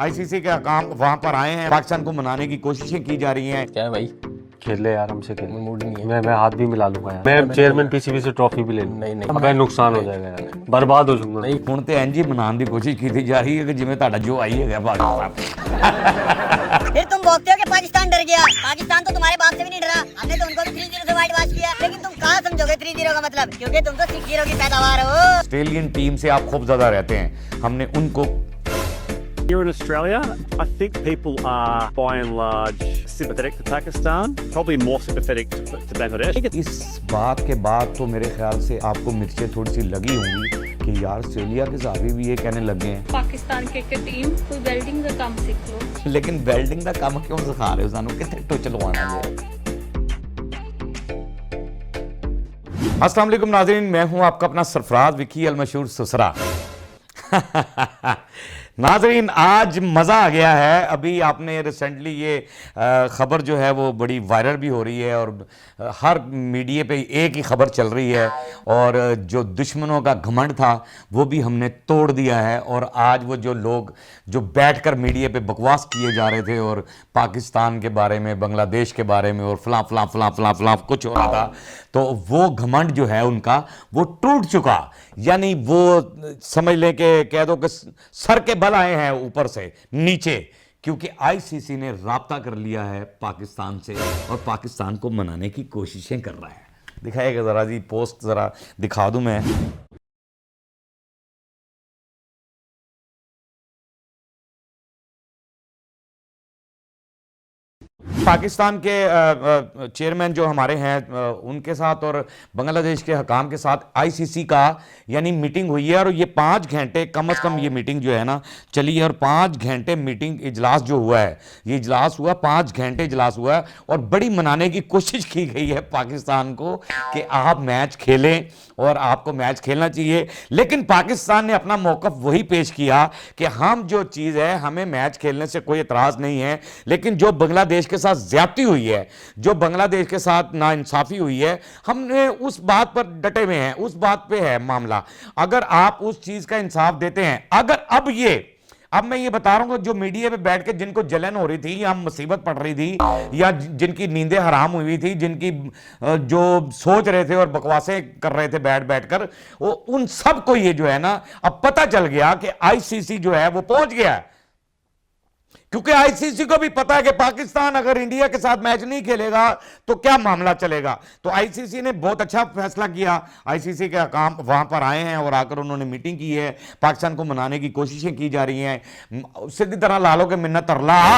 ICC के काम वहां पर आए हैं, पाकिस्तान को मनाने की कोशिशें की जा रही हैं। क्या है भाई? खेल ले यार, हमसे खेल। मूड नहीं है। मैं हाथ भी मिला लूंगा यार। मैं चेयरमैन पीसीबी से ट्रॉफी भी ले लूंगा। नहीं, नहीं। अबे नुकसान हो जाएगा यार, बर्बाद हो जाऊंगा। नहीं। ਹੁਣ ਤੇ ਇੰਜ ਹੀ ਮਨਾਉਣ ਦੀ ਕੋਸ਼ਿਸ਼ ਕੀਤੀ ਜਾ ਰਹੀ ਹੈ ਕਿ ਜਿਵੇਂ ਤੁਹਾਡਾ ਜੋ ਆਈ ਹੈਗਾ ਪਾਕਿस्तान। फिर तुम बोलते हो कि पाकिस्तान डर गया। पाकिस्तान तो तुम्हारे बाप से भी नहीं डरा। हमने तो उनको भी 3-0 से वाइट वॉश किया। लेकिन तुम कहाँ समझोगे 3-0 का मतलब, क्योंकि तुम तो 6-0 की पैदावार हो। ऑस्ट्रेलियन टीम से आप खूब ज्यादा रहते हैं, हमने उनको Here in Australia, I think people are by and large sympathetic to Pakistan, probably more sympathetic to Bangladesh. इस बात के बाद तो मेरे ख्याल से आपको मिर्चें थोड़ी सी लगी होंगी कि यार ऑस्ट्रेलिया के साहबी भी ये कहने लगे हैं पाकिस्तान क्रिकेट टीम कोई वेल्डिंग का काम सीख लो। लेकिन वेल्डिंग का काम क्यों सिखा रहे हो सानू, कितने टो चलवाना है। अस्सलाम वालेकुम नाज़रीन, मैं हूं आपका अपना सरफराज विकी अल मशहूर सुसरा। नाजरीन आज मज़ा आ गया है। अभी आपने रिसेंटली ये ख़बर जो है वो बड़ी वायरल भी हो रही है और हर मीडिया पे एक ही ख़बर चल रही है, और जो दुश्मनों का घमंड था वो भी हमने तोड़ दिया है। और आज वो जो लोग जो बैठकर मीडिया पे बकवास किए जा रहे थे और पाकिस्तान के बारे में, बांग्लादेश के बारे में और फलां फलां फलां फलां फलां कुछ हो रहा था, तो वो घमंड जो है उनका वो टूट चुका। यानी वो समझ लें कि कह दो कि सर के बल आए हैं ऊपर से नीचे, क्योंकि आईसीसी ने राब्ता कर लिया है पाकिस्तान से और पाकिस्तान को मनाने की कोशिशें कर रहा है। दिखाएगा ज़रा जी, पोस्ट ज़रा दिखा दूं मैं। पाकिस्तान के चेयरमैन जो हमारे हैं उनके साथ और बांग्लादेश के हकाम के साथ आईसीसी का यानी मीटिंग हुई है, और ये 5 घंटे कम से कम ये मीटिंग जो है ना चली है। और 5 घंटे मीटिंग इजलास जो हुआ है, ये इजलास हुआ 5 घंटे इजलास हुआ है, और बड़ी मनाने की कोशिश की गई है पाकिस्तान को कि आप मैच खेलें और आपको मैच खेलना चाहिए। लेकिन पाकिस्तान ने अपना मौक़िफ़ वही पेश किया कि हम जो चीज़ है, हमें मैच खेलने से कोई एतराज़ नहीं है, लेकिन जो बांग्लादेश के साथ ज्यादती हुई है, जो बांग्लादेश के साथ नाइंसाफी हुई है, हमने उस बात पर डटे हुए हैं, उस बात पे है मामला। अगर आप उस चीज का इंसाफ देते हैं, अगर अब मैं ये बता रहा हूं जो मीडिया पे बैठ के जिनको जलन हो रही थी या मुसीबत पड़ रही थी या जिनकी नींदें हराम हुई थी, जिनकी जो सोच रहे थे और बकवासें कर रहे थे बैठ बैठकर, वो उन सब को ये जो है ना अब पता चल गया कि आईसीसी जो है वो पहुंच गया है। क्योंकि आईसीसी को भी पता है कि पाकिस्तान अगर इंडिया के साथ मैच नहीं खेलेगा तो क्या मामला चलेगा। तो आईसीसी ने बहुत अच्छा फैसला किया। आईसीसी के काम वहां पर आए हैं और आकर उन्होंने मीटिंग की है, पाकिस्तान को मनाने की कोशिशें की जा रही हैं। सीधी तरह लालो के मिन्नत तरला हो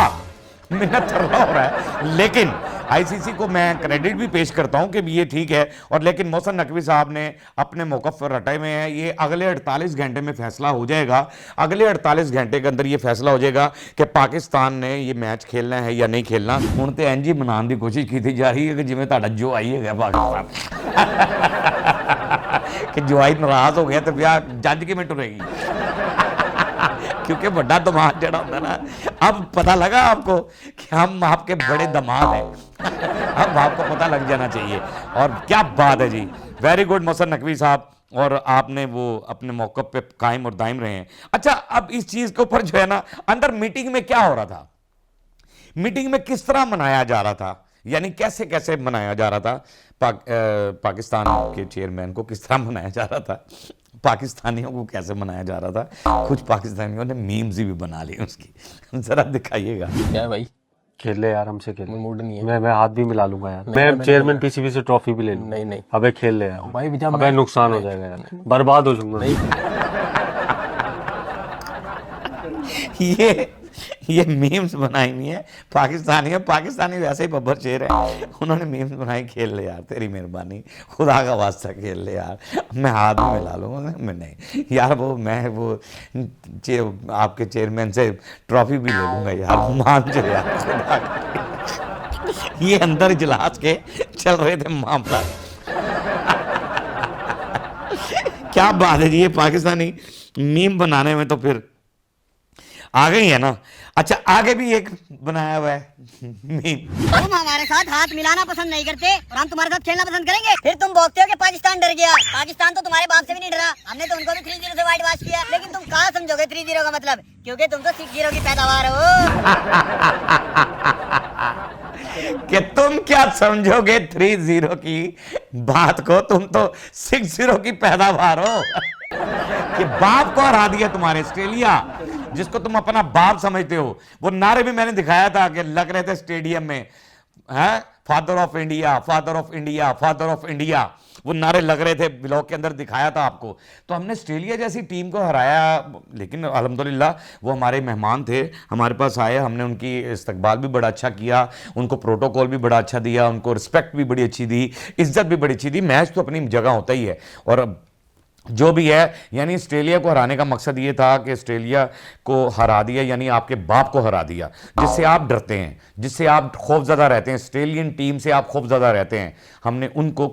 रहा है। लेकिन आईसीसी को मैं क्रेडिट भी पेश करता हूं कि ये ठीक है। और लेकिन मोहसिन नकवी साहब ने अपने मौक़िफ़ पर रटे में है। ये अगले 48 घंटे में फैसला हो जाएगा। अगले 48 घंटे के अंदर ये फैसला हो जाएगा कि पाकिस्तान ने ये मैच खेलना है या नहीं खेलना। हुण ते इंज ही मनाने की कोशिश की जा रही है कि जिवें तुहाडा जो आई है पाकिस्तान कि जो आई नाराज हो गया तो ब्याह जज किवें टुरेगी। क्योंकि बड़ा दमाद जड़ा होता ना, अब पता लगा आपको कि हम आपके बड़े दमाद हैं। अब आपको पता लग जाना चाहिए। और क्या बात है जी, वेरी गुड मोहसिन नकवी साहब, और आपने वो अपने मौक़िफ़ पे कायम और दायम रहे हैं। अच्छा, अब इस चीज़ के ऊपर जो है ना अंदर मीटिंग में क्या हो रहा था, मीटिंग में किस तरह मनाया जा रहा था, यानी कैसे कैसे मनाया जा रहा था, पाकिस्तान के चेयरमैन को किस तरह मनाया जा रहा था, पाकिस्तानियों को कैसे मनाया जा रहा था। कुछ पाकिस्तानियों ने मीम्स भी बना लिए उसकी, जरा दिखाइएगा। क्या है भाई? खेल ले यार, हमसे खेल। मूड नहीं है। मैं हाथ भी मिला लूंगा यार। मैं चेयरमैन पीसीबी से ट्रॉफी भी ले लूंगा। नहीं, नहीं। अबे खेल ले यार भाई अबे नुकसान हो जाएगा यार, बर्बाद हो जाऊंगा। ये मीम्स बनाई नहीं है पाकिस्तानी वैसे ही बब्बर शेर है, उन्होंने मीम्स बनाई। खेल ले यार, तेरी मेहरबानी, खुदा का वास्ता खेल ले यार, मैं हाथ में मिला लूँगा। मैं नहीं यार, मैं आपके चेयरमैन से ट्रॉफी भी ले लूँगा यार, मान जाओ यार, खुदा का। ये अंदर इजलास के चल रहे थे मामला। क्या बात है जी, ये पाकिस्तानी मीम बनाने में तो फिर आ गई है ना। अच्छा आगे भी एक बनाया हुआ है मीम। तुम हमारे साथ हाथ मिलाना पसंद नहीं करते और हम तुम्हारे साथ खेलना पसंद करेंगे। फिर तुम बोलते हो कि पाकिस्तान डर गया। पाकिस्तान तो तुम्हारे बाप से भी नहीं डरा। हमने तो उनको भी 3-0 से वाइट वॉश किया। लेकिन तुम कहाँ समझोगे 3-0 का मतलब, क्योंकि तुम तो 6-0 की पैदावार हो। कि तुम क्या समझोगे 3-0 की बात को, तुम तो 6-0 की पैदावार हो। कि बाप को हरा दिया तुम्हारे ऑस्ट्रेलिया, जिसको तुम अपना बाप समझते हो। वो नारे भी मैंने दिखाया था कि लग रहे थे स्टेडियम में, है father of India, father of India, father of India, वो नारे लग रहे थे, ब्लॉग के अंदर दिखाया था आपको। तो हमने ऑस्ट्रेलिया जैसी टीम को हराया, लेकिन अल्हम्दुलिल्लाह वो हमारे मेहमान थे, हमारे पास आए, हमने उनकी इस्तकबाल भी बड़ा अच्छा किया, उनको प्रोटोकॉल भी बड़ा अच्छा दिया, उनको रिस्पेक्ट भी बड़ी अच्छी दी, इज्जत भी बड़ी अच्छी दी। मैच तो अपनी जगह होता ही है। और जो भी है, यानी ऑस्ट्रेलिया को हराने का मकसद ये था कि ऑस्ट्रेलिया को हरा दिया, यानी आपके बाप को हरा दिया, जिससे आप डरते हैं, जिससे आप खौफजदा रहते हैं, ऑस्ट्रेलियन टीम से आप खौफजदा रहते हैं। हमने उनको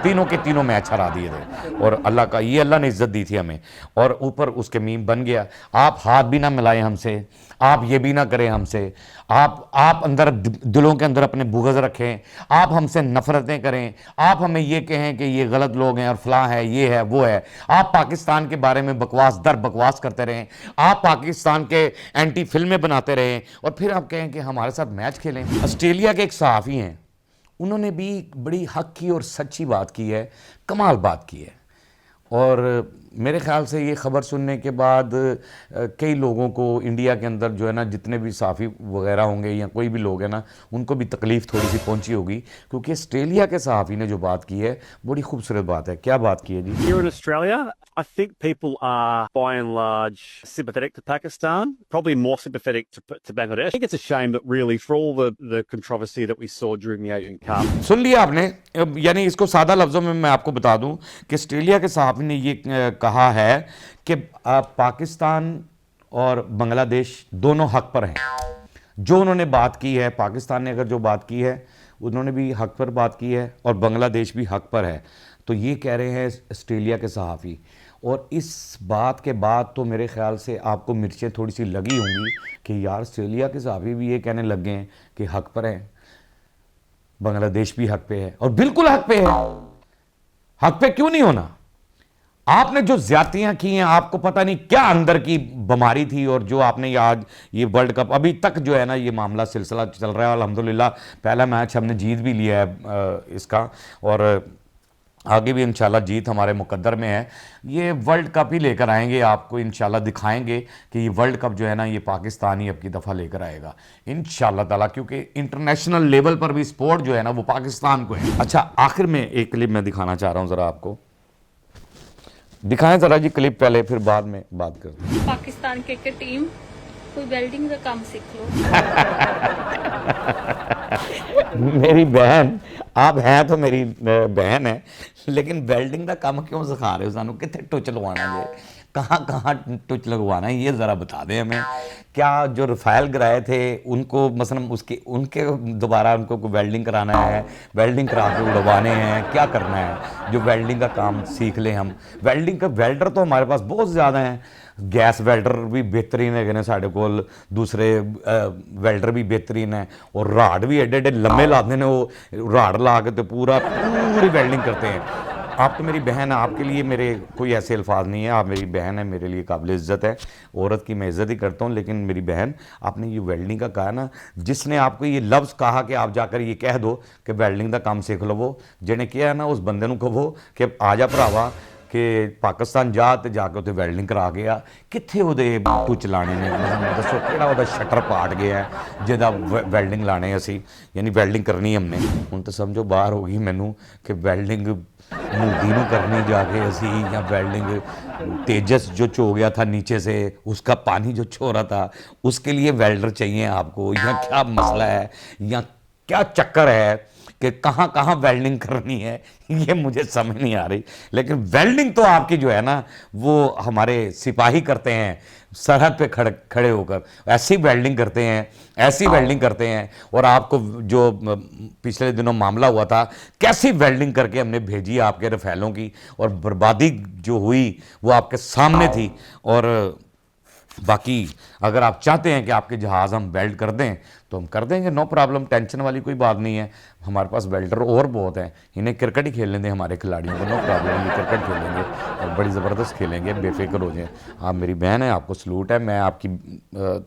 तीनों के तीनों मैच हरा दिए थे। और अल्लाह का, ये अल्लाह ने इज्जत दी थी हमें। और ऊपर उसके मीम बन गया, आप हाथ भी ना मिलाएं हमसे, आप ये भी ना करें हमसे, आप अंदर दिलों के अंदर अपने बुग़्ज़ रखें, आप हमसे नफरतें करें, आप हमें ये कहें कि ये गलत लोग हैं और फलां है, ये है वो है, आप पाकिस्तान के बारे में बकवास दर बकवास करते रहें, आप पाकिस्तान के एंटी फिल्में बनाते रहें, और फिर आप कहें कि हमारे साथ मैच खेलें। ऑस्ट्रेलिया के एक सहाफ़ी हैं, उन्होंने भी बड़ी हक की और सच्ची बात की है, कमाल बात की है। और मेरे ख्याल से ये ख़बर सुनने के बाद कई लोगों को इंडिया के अंदर जो है ना, जितने भी साफ़ी वगैरह होंगे या कोई भी लोग हैं ना, उनको भी तकलीफ़ थोड़ी सी पहुंची होगी, क्योंकि ऑस्ट्रेलिया के सहाफ़ी ने जो बात की है बड़ी खूबसूरत बात है। क्या बात की है जी? Here in Australia, I think people are by and large sympathetic to Pakistan, probably more sympathetic to Bangladesh. I think it's a shame that really for all the controversy that we saw during the Asian Cup. सुन लिया आपने, यानी इसको सादा लफ्ज़ों में मैं आपको बता दूं कि ऑस्ट्रेलिया के सहाफ़ी ने ये कहा है कि पाकिस्तान और बांग्लादेश दोनों हक पर हैं। जो उन्होंने बात की है, पाकिस्तान ने अगर जो बात की है, उन्होंने भी हक पर बात की है, और बांग्लादेश भी हक पर है। तो ये कह रहे हैं ऑस्ट्रेलिया के सहाफ़ी। और इस बात के बाद तो मेरे ख्याल से आपको मिर्चें थोड़ी सी लगी होंगी कि यार ऑस्ट्रेलिया के सहाफ़ी भी ये कहने लग गए हैं कि हक पर हैं, बांग्लादेश भी हक पे है, और बिल्कुल हक पे है। हक पे क्यों नहीं होना? आपने जो ज्यादतियां की हैं, आपको पता नहीं क्या अंदर की बीमारी थी, और जो आपने आज ये वर्ल्ड कप अभी तक जो है ना, ये मामला सिलसिला चल रहा है। अल्हम्दुलिल्लाह पहला मैच हमने जीत भी लिया है इसका, और आगे भी इंशाल्लाह जीत हमारे मुकद्दर में है। ये वर्ल्ड कप ही लेकर आएंगे, आपको इंशाल्लाह दिखाएंगे कि ये वर्ल्ड कप जो है ना, ये पाकिस्तान ही अब की दफ़ा लेकर आएगा इंशाल्लाह ताला, क्योंकि इंटरनेशनल लेवल पर भी स्पोर्ट जो है ना, वो पाकिस्तान को है। अच्छा, आखिर में एक क्लिप मैं दिखाना चाह रहा हूँ, ज़रा आपको दिखाएं ज़रा जी क्लिप पहले, फिर बाद में बात करते हैं। पाकिस्तान क्रिकेट टीम कोई वेल्डिंग का काम सीख लो। मेरी बहन, आप हैं तो मेरी बहन है, लेकिन वेल्डिंग का काम क्यों सिखा रहे हो सानू? कितने टुच लगवाना है, कहाँ कहाँ टुच लगवाना है, ये ज़रा बता दें हमें। क्या जो रफ़ाइल गिराए थे उनको मसलन उनके दोबारा उनको कोई वेल्डिंग कराना है, वेल्डिंग करा के उड़वाने हैं, क्या करना है? जो वेल्डिंग का काम सीख लें हम। वेल्डिंग का वेल्डर तो हमारे पास बहुत ज़्यादा हैं, गैस वेल्डर भी बेहतरीन है साढ़े कोल, दूसरे वेल्डर भी बेहतरीन है, और राड भी एडे एडे लम्बे लाते हैं, वो राड ला के तो पूरी वेल्डिंग करते हैं। आप तो मेरी बहन है, आपके लिए मेरे कोई ऐसे अल्फाज नहीं है, आप मेरी बहन है, मेरे लिए काबिल इज़्ज़त है। औरत की मैं इज़्ज़त ही करता हूँ, लेकिन मेरी बहन, आपने ये वेल्डिंग का कहा ना, जिसने आपको ये लफ्ज़ कहा कि आप जाकर ये कह दो कि वेल्डिंग का काम सीख लो, वो जिन्हें किया है ना, उस बंदे को कहो कि आ जा भरावा कि पाकिस्तान जा ते जाके उत्थे वेल्डिंग करा गया। कित्थे ओहदे टुच लाने ने, दसो किहड़ा ओहदा शटर पाट गया जिहदा वेल्डिंग लाने असी, यानी वेल्डिंग करनी हमने। हुण तो समझो बाहर हो गई मैनू कि वेल्डिंग मूदी नूं करनी जाके असी, या वेल्डिंग तेजस जो छो गया था नीचे से, उसका पानी जो छो रहा था, उसके लिए वेल्डर चाहिए आपको, या क्या मसला है, या क्या चक्कर है कि कहाँ कहाँ वेल्डिंग करनी है, ये मुझे समझ नहीं आ रही। लेकिन वेल्डिंग तो आपकी जो है ना, वो हमारे सिपाही करते हैं सरहद पे खड़े होकर, ऐसी वेल्डिंग करते हैं, ऐसी वेल्डिंग करते हैं। और आपको जो पिछले दिनों मामला हुआ था, कैसी वेल्डिंग करके हमने भेजी आपके रफ़ैलों की, और बर्बादी जो हुई वो आपके सामने थी। और बाकी अगर आप चाहते हैं कि आपके जहाज़ हम वेल्ड कर दें तो हम कर देंगे, नो प्रॉब्लम, टेंशन वाली कोई बात नहीं है। हमारे पास वेल्डर और बहुत हैं, इन्हें क्रिकेट ही खेलने दें हमारे खिलाड़ियों को, नो प्रॉब्लम, ये क्रिकेट खेलेंगे और बड़ी ज़बरदस्त खेलेंगे, बेफिक्र हो जाएं। आप मेरी बहन है, आपको सलूट है, मैं आपकी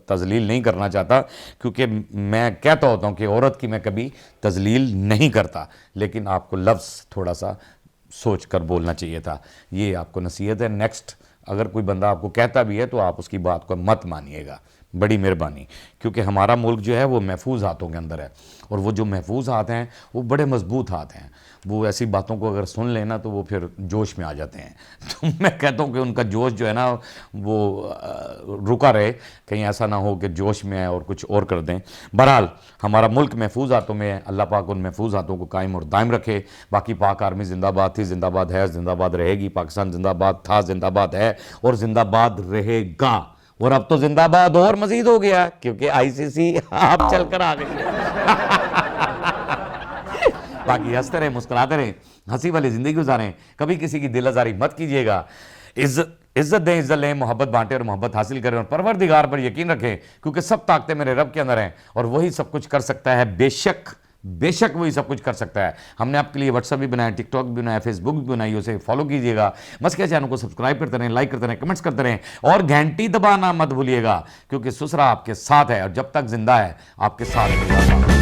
तजलील नहीं करना चाहता, क्योंकि मैं कहता होता हूँ कि औरत की मैं कभी तजलील नहीं करता, लेकिन आपको लफ्ज़ थोड़ा सा सोच कर बोलना चाहिए था। ये आपको नसीहत है। नेक्स्ट अगर कोई बंदा आपको कहता भी है तो आप उसकी बात को मत मानिएगा, बड़ी मेहरबानी, क्योंकि हमारा मुल्क जो है वो महफूज हाथों के अंदर है, और वो जो महफूज हाथ हैं वो बड़े मजबूत हाथ हैं। वो ऐसी बातों को अगर सुन लेना तो वो फिर जोश में आ जाते हैं। तो मैं कहता हूँ कि उनका जोश जो है ना वो रुका रहे, कहीं ऐसा ना हो कि जोश में आए और कुछ और कर दें। बहरहाल हमारा मुल्क महफूज हाथों में है, अल्लाह पाक उन महफूज हाथों को कायम और दायम रखे। बाकी पाक आर्मी जिंदाबाद थी, जिंदाबाद है, जिंदाबाद रहेगी। पाकिस्तान जिंदाबाद था, जिंदाबाद है और जिंदाबाद रहेगा। और अब तो जिंदाबाद और मजीद हो गया, क्योंकि आईसीसी आप चलकर आ गई है। बाकी हंसते रहे, मुस्कुराते रहे, हंसी वाली जिंदगी गुजारें, कभी किसी की दिल आजारी मत कीजिएगा। इज्जत दें, इज्जत लें, मोहब्बत बांटें और मोहब्बत हासिल करें, और परवरदिगार पर यकीन रखें, क्योंकि सब ताकतें मेरे रब के अंदर हैं और वही सब कुछ कर सकता है। बेशक वही सब कुछ कर सकता है। हमने आपके लिए व्हाट्सअप भी बनाया, टिकटॉक भी बनाया, फेसबुक भी बनाई, उसे फॉलो कीजिएगा। मस्किया चैनल को सब्सक्राइब करते रहें, लाइक करते रहें, कमेंट्स करते रहें और घंटी दबाना मत भूलिएगा, क्योंकि सुसरा आपके साथ है और जब तक जिंदा है आपके साथ रहेगा।